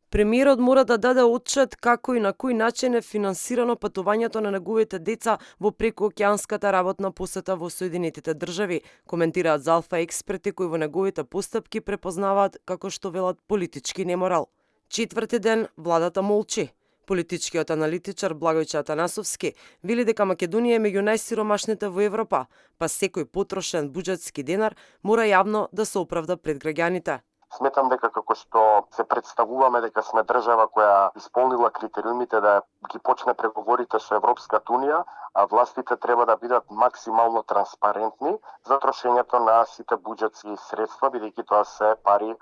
Премиерот мора да даде отчет како и на кој начин е финансирано патувањето на неговите деца во прекуокеанската работна посета во Соединетите држави, коментираат за Алфа експерти кои во неговите постапки препознаваат, како што велат, политички неморал. Четврти ден владата молчи. Политичкиот аналитичар Благојче Атанасовски вели дека Македонија е меѓу најсиромашните во Европа, па секој потрошен буџетски денар мора јавно да се оправда пред граѓаните. Сметам дека како што се представуваме дека сме држава која исполнила критериумите да ги почне преговорите со Европската унија, а властите треба да бидат максимално транспарентни за трошењето на сите буџетски средства, бидејќи тоа се пари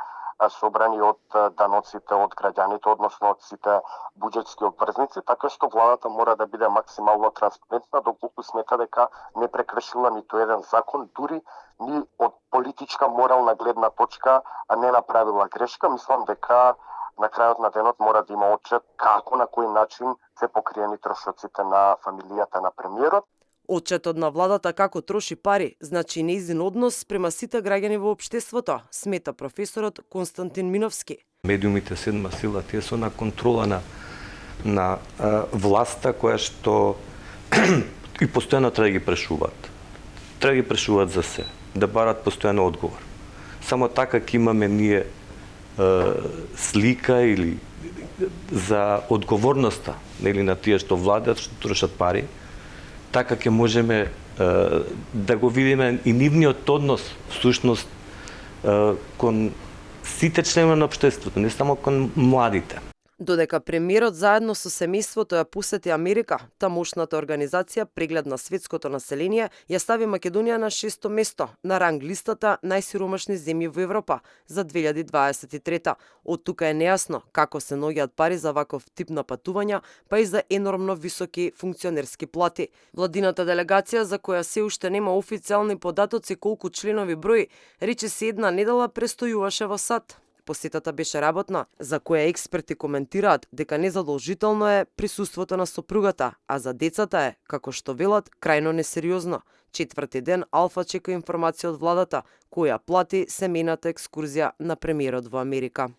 собрани од даноците од граѓаните, односно од сите буџетски обврзници, така што владата мора да биде максимално транспарентна доколку смета дека не прекршила ниту еден закон, дури ни од политичка морална гледна точка не направила грешка. Мислам дека на крајот на денот мора да има отчет како, на кој начин се покриени трошоците на фамилијата на премиерот. Отчетот на владата како троши пари, значи нејзин однос спрема сите граѓани во општеството, смета професорот Константин Миновски. Медиумите седма сила, тие се на контрола на власта која што и постојано треба да ги прешуваат. Треба да ги прешуваат за се, да барат постојано одговор. Само така ќе имаме ние слика или за одговорноста или на тие што владеат, што трошат пари. Така ќе можеме да го видиме и нивниот однос, всушност, кон сите членови на општеството, не само кон младите. Додека премиерот заедно со семејството ја посети Америка, тамошната организација Преглед на светското население ја стави Македонија на 6-то место на ранг листата најсиромашни земји во Европа за 2023. Од тука е нејасно како се наоѓаат пари за ваков тип на патувања, па и за енормно високи функционерски плати. Владината делегација, за која се уште нема официјални податоци колку членови број, речиси една недела престојуваше во САД. Посетата беше работна, за која експерти коментираат дека незадолжително е присуството на сопругата, а за децата е, како што велат, крајно несериозно. Четврти ден Алфа чека информација од владата, која плати семејната екскурзија на премиерот во Америка.